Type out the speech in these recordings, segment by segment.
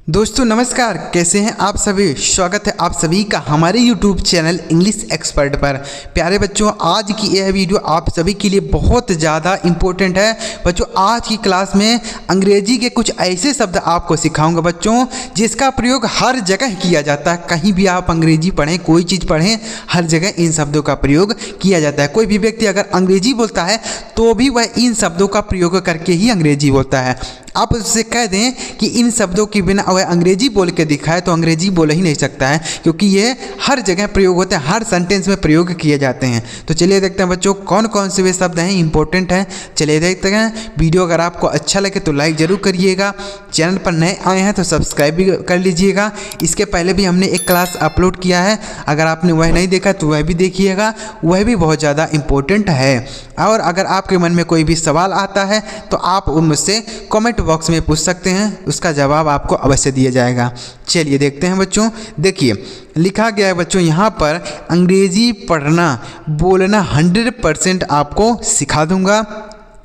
दोस्तों नमस्कार, कैसे हैं आप सभी। स्वागत है आप सभी का हमारे YouTube चैनल इंग्लिश एक्सपर्ट पर। प्यारे बच्चों, आज की यह वीडियो आप सभी के लिए बहुत ज़्यादा इम्पोर्टेंट है। बच्चों, आज की क्लास में अंग्रेजी के कुछ ऐसे शब्द आपको सिखाऊंगा बच्चों, जिसका प्रयोग हर जगह किया जाता है। कहीं भी आप अंग्रेजी पढ़ें, कोई चीज़ पढ़ें, हर जगह इन शब्दों का प्रयोग किया जाता है। कोई भी व्यक्ति अगर अंग्रेजी बोलता है तो भी वह इन शब्दों का प्रयोग करके ही अंग्रेजी बोलता है। आप उससे कह दें कि इन शब्दों के बिना वह अंग्रेजी बोल के दिखाए तो अंग्रेजी बोल ही नहीं सकता है, क्योंकि ये हर जगह प्रयोग होते हैं, हर सेंटेंस में प्रयोग किए जाते हैं। तो चलिए देखते हैं बच्चों कौन कौन से वे शब्द हैं, इंपॉर्टेंट हैं। चलिए देखते हैं। वीडियो अगर आपको अच्छा लगे तो लाइक ज़रूर करिएगा। चैनल पर नए आए हैं तो सब्सक्राइब भी कर लीजिएगा। इसके पहले भी हमने एक क्लास अपलोड किया है, अगर आपने वह नहीं देखा तो वह भी देखिएगा, वह भी बहुत ज़्यादा इम्पोर्टेंट है। और अगर आपके मन में कोई भी सवाल आता है तो आप मुझसे कमेंट बॉक्स में पूछ सकते हैं, उसका जवाब आपको अवश्य दिया जाएगा। चलिए देखते हैं बच्चों। देखिए लिखा गया है बच्चों यहाँ पर, अंग्रेजी पढ़ना बोलना 100% आपको सिखा दूंगा।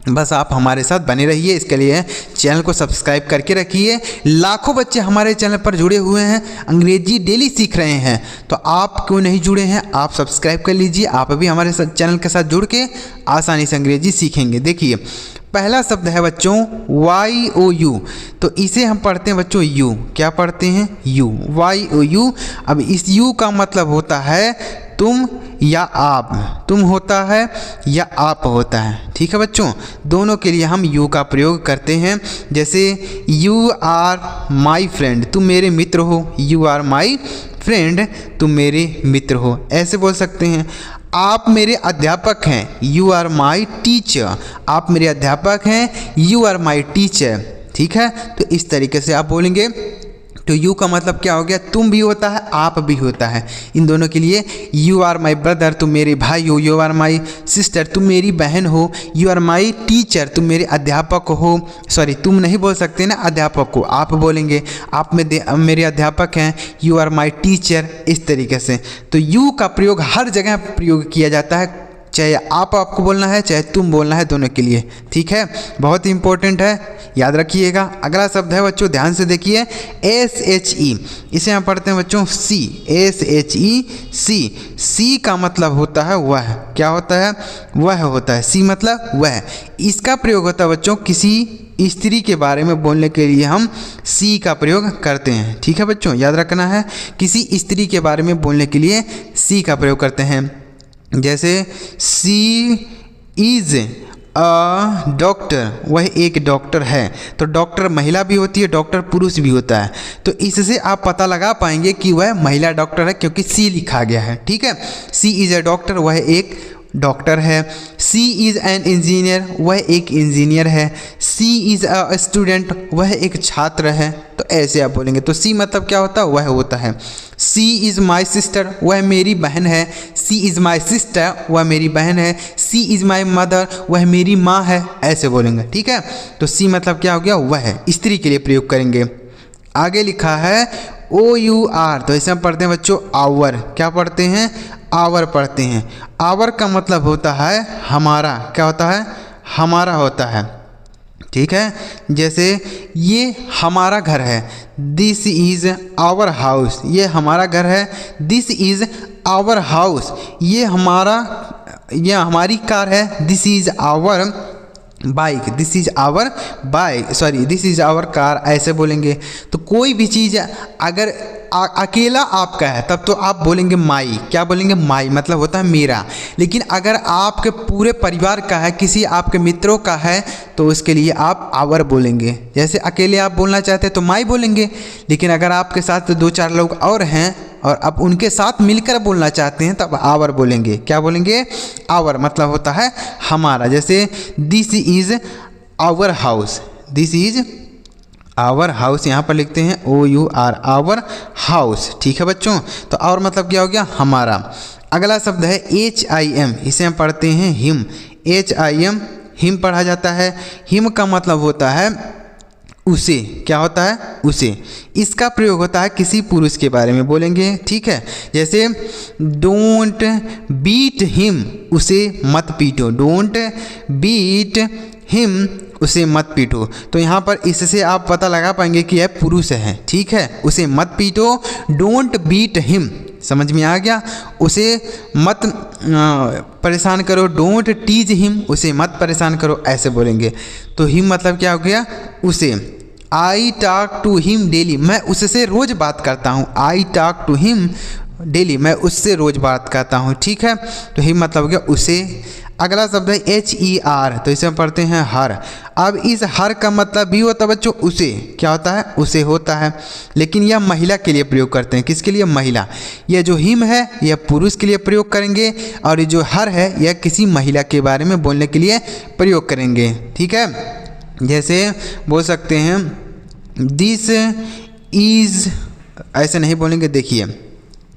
बस आप हमारे साथ बने रहिए, इसके लिए चैनल को सब्सक्राइब करके रखिए। लाखों बच्चे हमारे चैनल पर जुड़े हुए हैं, अंग्रेजी डेली सीख रहे हैं, तो आप क्यों नहीं जुड़े हैं? आप सब्सक्राइब कर लीजिए, आप भी हमारे चैनल के साथ जुड़ के आसानी से अंग्रेजी सीखेंगे। देखिए पहला शब्द है बच्चों YOU, तो इसे हम पढ़ते हैं बच्चों यू। क्या पढ़ते हैं? You, YOU। अब इस यू का मतलब होता है तुम या आप, तुम होता है या आप होता है। ठीक है बच्चों, दोनों के लिए हम यू का प्रयोग करते हैं। जैसे यू आर माई फ्रेंड, तुम मेरे मित्र हो। यू आर माई फ्रेंड, तुम मेरे मित्र हो, ऐसे बोल सकते हैं। आप मेरे अध्यापक हैं, यू आर माई टीचर, आप मेरे अध्यापक हैं, यू आर माई टीचर। ठीक है, तो इस तरीके से आप बोलेंगे। तो यू का मतलब क्या हो गया? तुम भी होता है, आप भी होता है। इन दोनों के लिए यू आर माई ब्रदर, तुम मेरे भाई हो। यू आर माई सिस्टर, तुम मेरी बहन हो। यू आर माई टीचर, तुम मेरे अध्यापक हो। सॉरी, तुम नहीं बोल सकते ना, अध्यापक को आप बोलेंगे। आप मेरे अध्यापक हैं, यू आर माई टीचर, इस तरीके से। तो यू का प्रयोग हर जगह प्रयोग किया जाता है, चाहे आपको बोलना है चाहे तुम बोलना है, दोनों के लिए। ठीक है, बहुत ही इंपॉर्टेंट है, याद रखिएगा। अगला शब्द है बच्चों, ध्यान से देखिए, SHE। इसे हम पढ़ते हैं बच्चों सी, SHE सी। सी का मतलब होता है वह। क्या होता है? वह होता है। सी मतलब वह। इसका प्रयोग होता है बच्चों किसी स्त्री के बारे में बोलने के लिए हम सी का प्रयोग करते हैं। ठीक है बच्चों, याद रखना है, किसी स्त्री के बारे में बोलने के लिए सी का प्रयोग करते हैं। जैसे सी इज़ अ डॉक्टर, वह एक डॉक्टर है। तो डॉक्टर महिला भी होती है, डॉक्टर पुरुष भी होता है। तो इससे आप पता लगा पाएंगे कि वह महिला डॉक्टर है, क्योंकि सी लिखा गया है। ठीक है, सी इज़ अ डॉक्टर, वह एक डॉक्टर है। सी इज़ एन इंजीनियर, वह एक इंजीनियर है। सी इज़ अ स्टूडेंट, वह एक छात्र है। तो ऐसे आप बोलेंगे। तो सी मतलब क्या होता है? वह होता है। सी इज़ माई सिस्टर, वह मेरी बहन है। सी इज़ माई सिस्टर, वह मेरी बहन है। सी इज़ माई मदर, वह मेरी माँ है, ऐसे बोलेंगे। ठीक है, तो सी मतलब क्या हो गया? वह है, स्त्री के लिए प्रयोग करेंगे। आगे लिखा है OUR, तो इसे हम पढ़ते हैं बच्चों आवर। क्या पढ़ते हैं? आवर पढ़ते हैं। आवर का मतलब होता है हमारा। क्या होता है? हमारा होता है। ठीक है, जैसे ये हमारा घर है, दिस इज़ आवर हाउस, ये हमारा घर है। दिस इज़ आवर हाउस, ये हमारी कार है। This is our bike, this is our bike, sorry this is our car, ऐसे बोलेंगे। तो कोई भी चीज़ अगर अकेला आपका है तब तो आप बोलेंगे माई। क्या बोलेंगे? माई मतलब होता है मेरा। लेकिन अगर आपके पूरे परिवार का है, किसी आपके मित्रों का है, तो उसके लिए आप आवर बोलेंगे। जैसे अकेले आप बोलना चाहते हैं तो माई बोलेंगे, लेकिन अगर आपके साथ 2-4 लोग और हैं और आप उनके साथ मिलकर बोलना चाहते हैं तब आवर बोलेंगे। क्या बोलेंगे? आवर मतलब होता है हमारा। जैसे this is our house, this is our house, यहाँ पर लिखते हैं OUR, आवर हाउस। ठीक है बच्चों, तो और मतलब क्या हो गया? हमारा। अगला शब्द है HIM, इसे हम पढ़ते हैं हिम। HIM, हिम पढ़ा जाता है। हिम का मतलब होता है उसे। क्या होता है? उसे। इसका प्रयोग होता है किसी पुरुष के बारे में बोलेंगे। ठीक है, जैसे डोंट बीट हिम, उसे मत पीटो। डोंट बीट हिम, उसे मत पीटो। तो यहाँ पर इससे आप पता लगा पाएंगे कि यह पुरुष है, ठीक है। उसे मत पीटो, डोंट बीट हिम, समझ में आ गया। उसे मत परेशान करो, डोंट टीज हिम, उसे मत परेशान करो, ऐसे बोलेंगे। तो हिम मतलब क्या हो गया, उसे। I talk to him daily, मैं उससे रोज़ बात करता हूँ। I talk to him daily, मैं उससे रोज़ बात करता हूँ, ठीक है। तो हिम मतलब हो गया उसे। अगला शब्द है HER, तो इसे हम पढ़ते हैं हर। अब इस हर का मतलब भी होता है बच्चों उसे, क्या होता है, उसे होता है। लेकिन यह महिला के लिए प्रयोग करते हैं, किसके लिए, महिला। यह जो हिम है यह पुरुष के लिए प्रयोग करेंगे, और ये जो हर है यह किसी महिला के बारे में बोलने के लिए प्रयोग करेंगे, ठीक है। जैसे बोल सकते हैं दिस इज़, ऐसे नहीं बोलेंगे, देखिए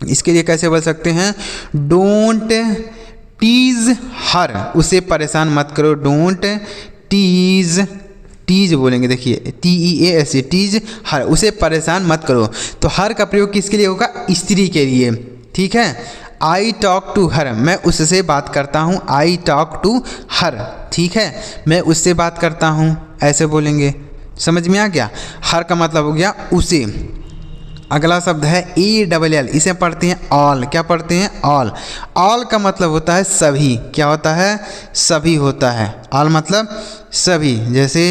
इसके लिए कैसे बोल सकते हैं, डोंट टीज हर, उसे परेशान मत करो, डोंट टीज, टीज बोलेंगे, देखिए TEAS, टीज हर, उसे परेशान मत करो। तो हर का प्रयोग किसके लिए होगा, स्त्री के लिए, ठीक है। आई टॉक टू हर, मैं उससे बात करता हूँ, आई टॉक टू हर, ठीक है, मैं उससे बात करता हूँ, ऐसे बोलेंगे। समझ में आ गया। हर का मतलब हो गया उसे। अगला शब्द है ALL, इसे पढ़ते हैं ऑल, क्या पढ़ते हैं, ऑल। ऑल का मतलब होता है सभी, क्या होता है, सभी होता है। ऑल मतलब सभी, जैसे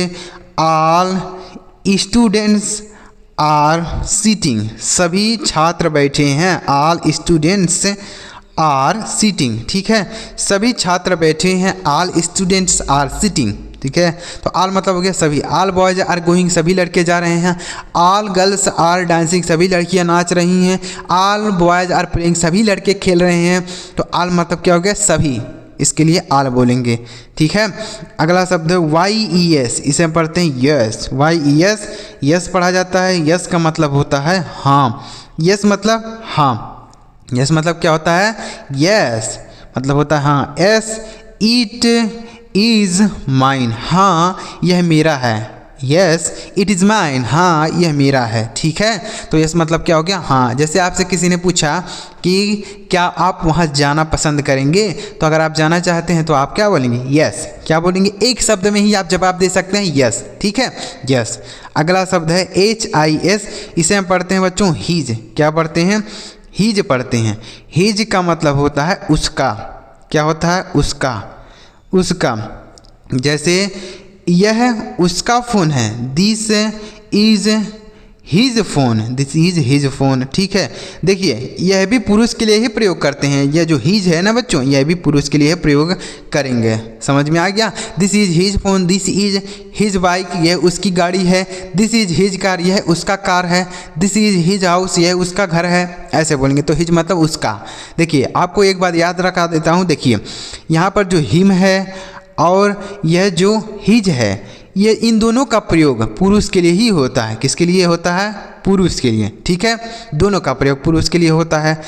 ऑल स्टूडेंट्स आर सीटिंग, सभी छात्र बैठे हैं, ऑल स्टूडेंट्स आर सीटिंग, ठीक है, सभी छात्र बैठे हैं, ऑल स्टूडेंट्स आर सीटिंग, ठीक है। तो ऑल मतलब हो गया सभी। ऑल बॉयज आर गोइंग, सभी लड़के जा रहे हैं। ऑल गर्ल्स आर डांसिंग, सभी लड़कियां नाच रही हैं। ऑल बॉयज आर प्लेइंग, सभी लड़के खेल रहे हैं। तो ऑल मतलब क्या हो गया, सभी, इसके लिए ऑल बोलेंगे, ठीक है। अगला शब्द है YES, इसे हम पढ़ते हैं यस। YES, यस पढ़ा जाता है। यस का मतलब होता है हाँ। यस मतलब हाँ। यस मतलब क्या होता है, यस मतलब होता है हाँ। एस इट इज़ माइन, हाँ यह मेरा है। यस इट इज़ माइन, हाँ यह मेरा है, ठीक है। तो यस मतलब क्या हो गया, हाँ। जैसे आपसे किसी ने पूछा कि क्या आप वहाँ जाना पसंद करेंगे, तो अगर आप जाना चाहते हैं तो आप क्या बोलेंगे, यस। क्या बोलेंगे, एक शब्द में ही आप जवाब दे सकते हैं, यस, ठीक है, यस। अगला शब्द है HIS, इसे हम पढ़ते हैं बच्चों हीज, क्या पढ़ते हैं, हीज पढ़ते हैं। हीज का मतलब होता है उसका, क्या होता है, उसका, उसका। जैसे यह उसका फ़ोन है, this is his phone, this is his phone, ठीक है। देखिए यह भी पुरुष के लिए ही प्रयोग करते हैं, यह जो हीज है ना बच्चों, यह भी पुरुष के लिए प्रयोग करेंगे। समझ में आ गया। This is his phone, this is his bike, यह उसकी गाड़ी है। दिस इज़ हीज कार, यह उसका कार है। दिस इज़ हीज हाउस, यह उसका घर है, ऐसे बोलेंगे। तो हीज मतलब उसका। देखिए आपको एक बात याद रखा देता हूँ, देखिए यहाँ पर जो हिम है और यह जो हीज है, ये इन दोनों का प्रयोग पुरुष के लिए ही होता है। किसके लिए होता है, पुरुष के लिए, ठीक है। दोनों का प्रयोग पुरुष के लिए होता है।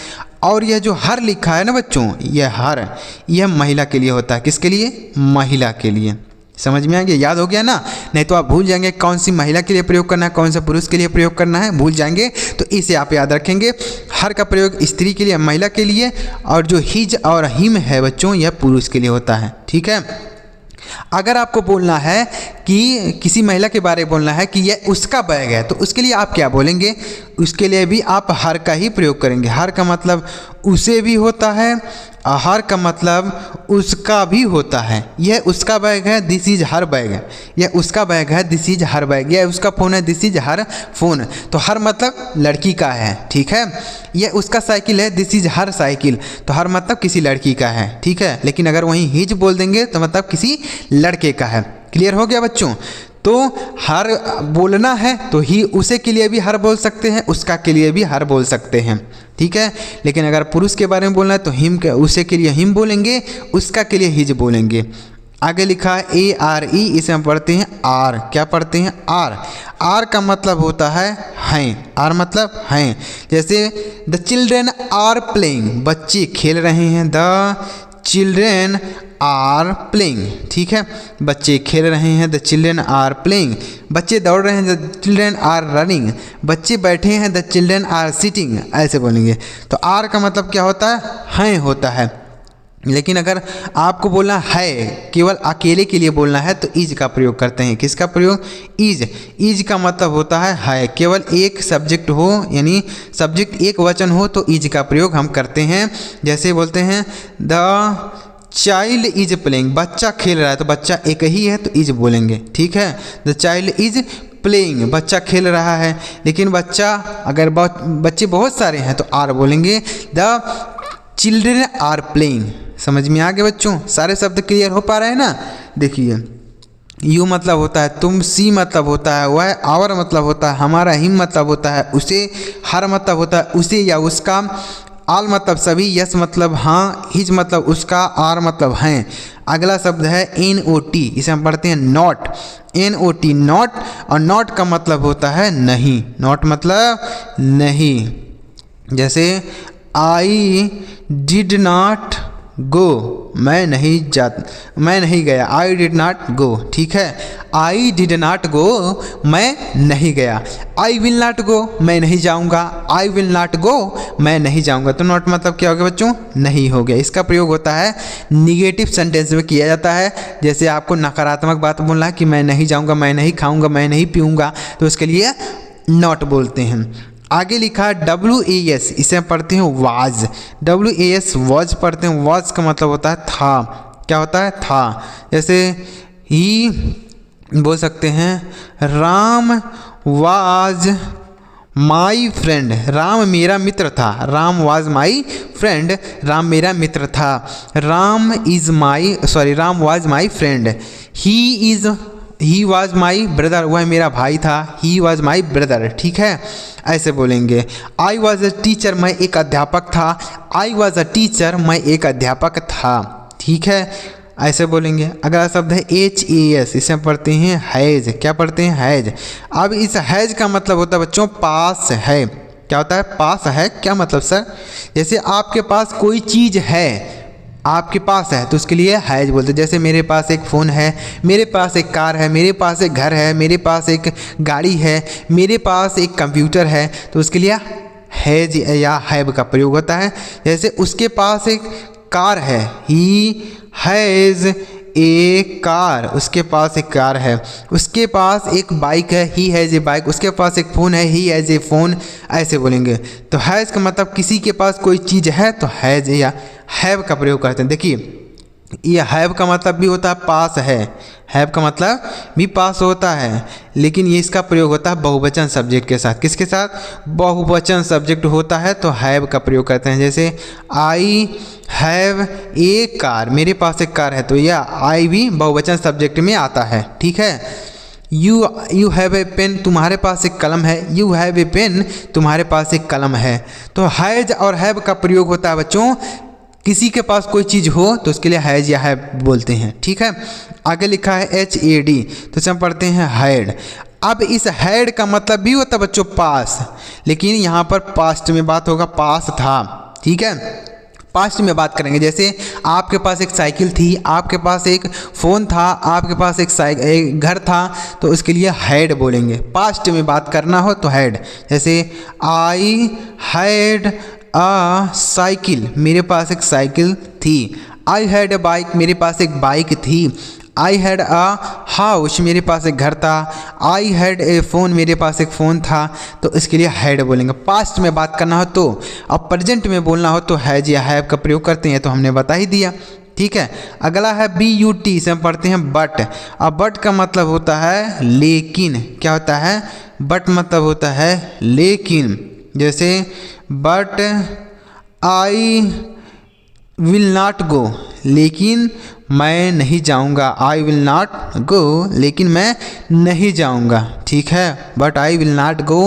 और यह जो हर लिखा है ना बच्चों, यह हर, यह महिला के लिए होता है। किसके लिए, महिला के लिए। समझ में आ गया, याद हो गया ना। नहीं तो आप भूल जाएंगे कौन सी महिला के लिए प्रयोग करना है, कौन सा पुरुष के लिए प्रयोग करना है, भूल जाएंगे। तो इसे आप याद रखेंगे। हर का प्रयोग स्त्री के लिए, महिला के लिए, और जो हिज और हिम है बच्चों, यह पुरुष के लिए होता है, ठीक है। अगर आपको बोलना है कि किसी महिला के बारे में बोलना है कि यह उसका बैग है, तो उसके लिए आप क्या बोलेंगे, उसके लिए भी आप हर का ही प्रयोग करेंगे। हर का मतलब उसे भी होता है, हर का मतलब उसका भी होता है। यह उसका बैग है, दिस इज हर बैग है। यह उसका बैग है, दिस इज हर बैग। यह उसका फ़ोन है, दिस इज हर फ़ोन। तो हर मतलब लड़की का है, ठीक है। यह उसका साइकिल है, दिस इज हर साइकिल। तो हर मतलब किसी लड़की का है, ठीक है। लेकिन अगर वहीं हिज बोल देंगे तो मतलब किसी लड़के का है। क्लियर हो गया बच्चों। तो हर बोलना है तो ही उसे के लिए भी हर बोल सकते हैं, उसका के लिए भी हर बोल सकते हैं, ठीक है। लेकिन अगर पुरुष के बारे में बोलना है तो हिम के, उसे के लिए हिम बोलेंगे, उसका के लिए हिज बोलेंगे। आगे लिखा है ARE, इसे हम पढ़ते हैं आर। क्या पढ़ते हैं, आर। आर का मतलब होता है हैं। आर मतलब हैं। जैसे द चिल्ड्रेन आर प्लेइंग, बच्चे खेल रहे हैं। द चिल्ड्रेन आर प्लेइंग, ठीक है, बच्चे खेल रहे हैं। द चिल्ड्रेन आर प्लेइंग, बच्चे दौड़ रहे हैं। द चिल्ड्रेन आर रनिंग, बच्चे बैठे हैं। द चिल्ड्रेन आर सिटिंग, ऐसे बोलेंगे। तो आर का मतलब क्या होता है, हैं होता है। लेकिन अगर आपको बोलना है, केवल अकेले के लिए बोलना है, तो इज का प्रयोग करते हैं। किसका प्रयोग? इज। इज का मतलब होता है। केवल एक सब्जेक्ट हो, यानी सब्जेक्ट एक वचन हो, तो इज का प्रयोग हम करते हैं। जैसे बोलते हैं द चाइल्ड इज प्लेइंग, बच्चा खेल रहा है, तो बच्चा एक ही है तो इज बोलेंगे। ठीक है, द चाइल्ड इज प्लेइंग, बच्चा खेल रहा है। लेकिन बच्चा अगर बच्चे बहुत सारे हैं तो आर बोलेंगे। The children are playing. समझ में आ गए बच्चों? सारे शब्द क्लियर हो पा रहे हैं ना? देखिए, यू मतलब होता है तुम, सी मतलब होता है वह, आवर मतलब होता है हमारा, हिम मतलब होता है उसे, हर मतलब होता है उसे या उसका, आल मतलब सभी, यस मतलब हाँ, हिज मतलब उसका, आर मतलब हैं। अगला शब्द है NOT, इसे हम पढ़ते हैं नॉट। NOT नॉट, और नॉट का मतलब होता है नहीं। नॉट मतलब नहीं। जैसे आई डिड नॉट गो, मैं नहीं गया। I did not go. ठीक है, आई डिड नॉट गो, मैं नहीं गया। आई विल नॉट गो, मैं नहीं जाऊंगा। आई विल नॉट गो, मैं नहीं जाऊंगा। तो नॉट मतलब क्या हो गया बच्चों? नहीं हो गया। इसका प्रयोग होता है निगेटिव सेंटेंस में किया जाता है। जैसे आपको नकारात्मक बात बोलना है कि मैं नहीं जाऊंगा, मैं नहीं खाऊंगा, मैं नहीं पीऊंगा, तो उसके लिए नॉट बोलते हैं। आगे लिखा है WAS, इसे हम पढ़ते हैं वाज। WAS वाज पढ़ते हैं। वाज का मतलब होता है था। क्या होता है? था। जैसे ही बोल सकते हैं Ram was my friend, Ram मेरा मित्र था। Ram was my friend, Ram मेरा मित्र था। Ram was my friend. He was my brother, वह मेरा भाई था। He was my brother. ठीक है, ऐसे बोलेंगे। आई वॉज अ टीचर, मैं एक अध्यापक था। आई वॉज अ टीचर, मैं एक अध्यापक था। ठीक है, ऐसे बोलेंगे। अगला शब्द है HAS, इसे हम पढ़ते हैं हैज। क्या पढ़ते हैं? हैज। अब इस हैज का मतलब होता है बच्चों पास है। क्या होता है? पास है। क्या मतलब सर? जैसे आपके पास कोई चीज़ है, आपके पास है, तो उसके लिए हैज बोलते हैं। जैसे मेरे पास एक फ़ोन है, मेरे पास एक कार है, मेरे पास एक घर है, मेरे पास एक गाड़ी है, मेरे पास एक कंप्यूटर है, तो उसके लिए हैज या हैव का प्रयोग होता है। जैसे उसके पास एक कार है, ही हैज़ ए कार, उसके पास एक कार है। उसके पास एक बाइक है, ही हैज़ ए बाइक। उसके पास एक फ़ोन है, ही हैज़ ए फ़ोन। ऐसे बोलेंगे। तो हैज़ का मतलब किसी के पास कोई चीज़ है, तो हैज़ या हैव का प्रयोग करते हैं। देखिए, ये हैव का मतलब भी होता है पास है। हैव का मतलब भी पास होता है, लेकिन ये इसका प्रयोग होता है बहुवचन सब्जेक्ट के साथ। किसके साथ? बहुवचन सब्जेक्ट होता है तो हैव का प्रयोग करते हैं। जैसे आई हैव ए कार, मेरे पास एक कार है, तो यह आई भी बहुवचन सब्जेक्ट में आता है। ठीक है। यू हैव ए पेन, तुम्हारे पास एक कलम है। यू हैव ए पेन, तुम्हारे पास एक कलम है। तो हैज और हैव का प्रयोग होता है बच्चों, किसी के पास कोई चीज़ हो तो उसके लिए हैज या हैव बोलते हैं। ठीक है, आगे लिखा है HAD, तो इसे हम पढ़ते हैं हैड। अब इस हैड का मतलब भी होता है बच्चों पास, लेकिन यहाँ पर पास्ट में बात होगा, पास था। ठीक है, पास्ट में बात करेंगे। जैसे आपके पास एक साइकिल थी, आपके पास एक फ़ोन था, आपके पास एक घर था, तो उसके लिए हैड बोलेंगे। पास्ट में बात करना हो तो हैड। जैसे आई हैड अ साइकिल, मेरे पास एक साइकिल थी। आई हैड अ बाइक, मेरे पास एक बाइक थी। आई हैड अ हाउस, मेरे पास एक घर था। आई हैड ए फ़ोन, मेरे पास एक फ़ोन था। तो इसके लिए हैड बोलेंगे। पास्ट में बात करना हो तो, अब प्रेजेंट में बोलना हो तो हैज या हैव का प्रयोग करते हैं, तो हमने बता ही दिया। ठीक है, अगला है BUT, से हम पढ़ते हैं बट। अब बट का मतलब होता है लेकिन। क्या होता है? बट मतलब होता है लेकिन। जैसे but I will not go, लेकिन मैं नहीं जाऊंगा। आई विल नॉट गो, लेकिन मैं नहीं जाऊंगा। ठीक है, but I will not go,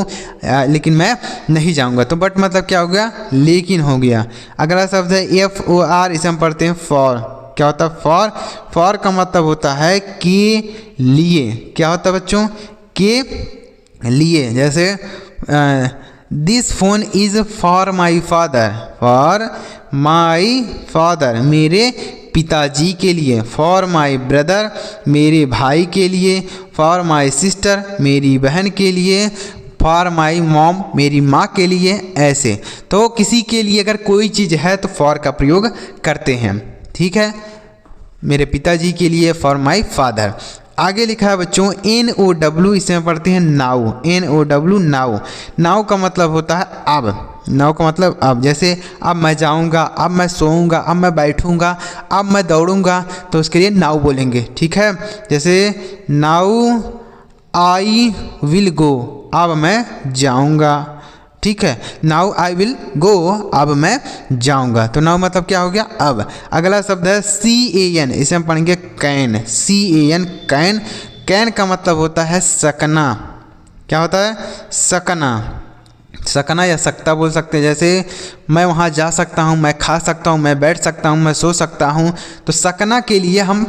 लेकिन मैं नहीं जाऊंगा। तो बट मतलब क्या हो गया? लेकिन हो गया। अगला शब्द है FOR, इसे हम पढ़ते हैं फॉर। क्या होता है? फॉर। फॉर का मतलब होता है के लिए। क्या होता है बच्चों? के लिए। जैसे this phone is for my father, for my father, मेरे पिताजी के लिए। फॉर माई ब्रदर, मेरे भाई के लिए। फॉर माई सिस्टर, मेरी बहन के लिए। फॉर माई मॉम, मेरी माँ के लिए। ऐसे तो किसी के लिए अगर कोई चीज़ है तो फॉर का प्रयोग करते हैं। ठीक है, मेरे पिताजी के लिए, फॉर माई फादर। आगे लिखा है बच्चों NOW, इसमें पढ़ते हैं नाउ, NOW नाउ। नाउ का मतलब होता है अब, नाउ का मतलब अब, जैसे अब मैं जाऊंगा, अब मैं सोऊंगा, अब मैं बैठूंगा, अब मैं दौड़ूंगा, तो उसके लिए नाउ बोलेंगे, ठीक है। जैसे नाउ आई विल गो, अब मैं जाऊंगा, ठीक है। नाउ आई विल गो, अब मैं जाऊंगा, तो नाउ मतलब क्या हो गया, अब। अगला शब्द है CAN, इसे हम पढ़ेंगे कैन, CAN कैन। कैन का मतलब होता है सकना, क्या होता है, सकना, सकना या सकता बोल सकते हैं। जैसे मैं वहाँ जा सकता हूँ, मैं खा सकता हूँ, मैं बैठ सकता हूँ, मैं सो सकता हूँ, तो सकना के लिए हम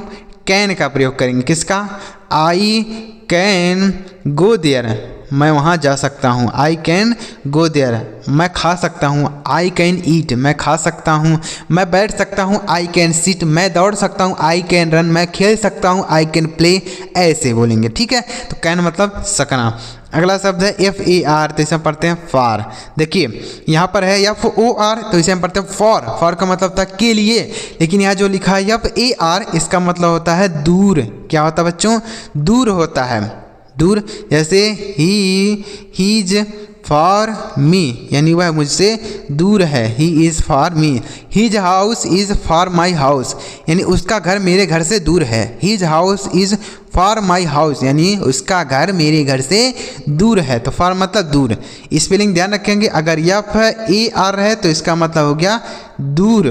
कैन का प्रयोग करेंगे। किसका, आई कैन गो देयर, मैं वहाँ जा सकता हूँ, आई कैन गो देयर। मैं खा सकता हूँ, आई कैन ईट, मैं खा सकता हूँ। मैं बैठ सकता हूँ, आई कैन सिट। मैं दौड़ सकता हूँ, आई कैन रन। मैं खेल सकता हूँ, आई कैन प्ले। ऐसे बोलेंगे, ठीक है। तो कैन मतलब सकना। अगला शब्द है FAR, तो इसे हम पढ़ते हैं फार। देखिए यहाँ पर है FOR, तो इसे हम पढ़ते हैं फॉर। फॉर का मतलब था के लिए, लेकिन यहाँ जो लिखा है FAR, इसका मतलब होता है दूर। क्या होता है बच्चों, दूर होता है, दूर। जैसे ही इज फॉर मी, यानी वह मुझसे दूर है, he is for me. His house is for my house, यानी उसका घर मेरे घर से दूर है। His house is for my house, यानी उसका घर मेरे घर से दूर है। तो फॉर मतलब दूर। स्पेलिंग ध्यान रखेंगे, अगर FAR रहे तो इसका मतलब हो गया दूर,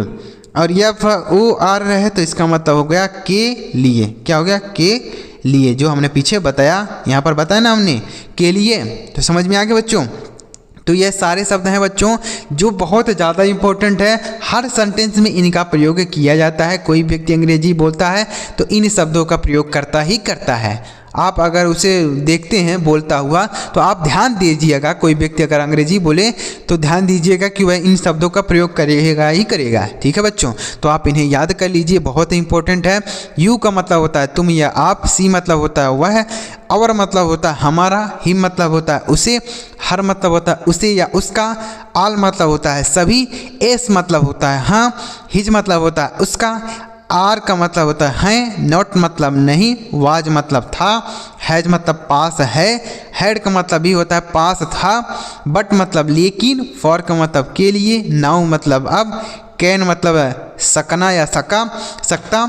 और FOR रहे तो इसका मतलब हो गया के लिए। क्या हो गया, के लिए, जो हमने पीछे बताया, यहाँ पर बताया ना हमने, के लिए। तो समझ में आ गया बच्चों। तो ये सारे शब्द हैं बच्चों जो बहुत ज़्यादा इंपॉर्टेंट है, हर सेंटेंस में इनका प्रयोग किया जाता है। कोई व्यक्ति अंग्रेजी बोलता है तो इन शब्दों का प्रयोग करता ही करता है। आप अगर उसे देखते हैं बोलता हुआ तो आप ध्यान दीजिएगा, कोई व्यक्ति अगर अंग्रेजी बोले तो ध्यान दीजिएगा कि वह इन शब्दों का प्रयोग करेगा ही करेगा, ठीक है बच्चों। तो आप इन्हें याद कर लीजिए, बहुत इंपॉर्टेंट है। यू का मतलब होता है तुम या आप, सी मतलब होता है वह, और मतलब होता है हमारा, हिम मतलब होता है उसे, हर मतलब होता है उसे या उसका, आल मतलब होता है सभी, एस मतलब होता है हाँ, हिज मतलब होता है उसका, आर का मतलब होता है नॉट मतलब नहीं, वाज मतलब था, हैज मतलब पास है, हैड का मतलब भी होता है पास था, बट मतलब लेकिन, फॉर का मतलब के लिए, नाउ मतलब अब, कैन मतलब है सकना या सकता,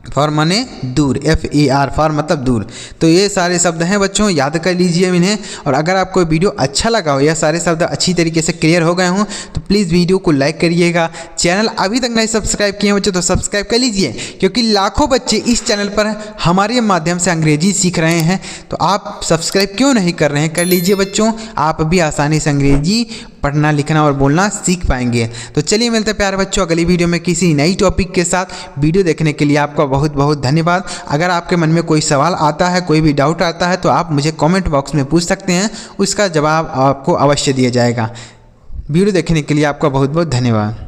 फॉर माने दूर, FAR फॉर मतलब दूर। तो ये सारे शब्द हैं बच्चों, याद कर लीजिए इन्हें। और अगर आपको वीडियो अच्छा लगा हो, यह सारे शब्द अच्छी तरीके से क्लियर हो गए हों, तो प्लीज़ वीडियो को लाइक करिएगा। चैनल अभी तक नहीं सब्सक्राइब किए बच्चों तो सब्सक्राइब कर लीजिए, क्योंकि लाखों बच्चे इस चैनल पर हमारे माध्यम से अंग्रेजी सीख रहे हैं। तो आप सब्सक्राइब क्यों नहीं कर रहे हैं, कर लीजिए बच्चों, आप भी आसानी से अंग्रेजी पढ़ना लिखना और बोलना सीख पाएंगे। तो चलिए मिलते हैं प्यारे बच्चों अगली वीडियो में किसी नई टॉपिक के साथ। वीडियो देखने के लिए आपका बहुत बहुत धन्यवाद। अगर आपके मन में कोई सवाल आता है, कोई भी डाउट आता है, तो आप मुझे कमेंट बॉक्स में पूछ सकते हैं, उसका जवाब आपको अवश्य दिया जाएगा। वीडियो देखने के लिए आपका बहुत बहुत धन्यवाद।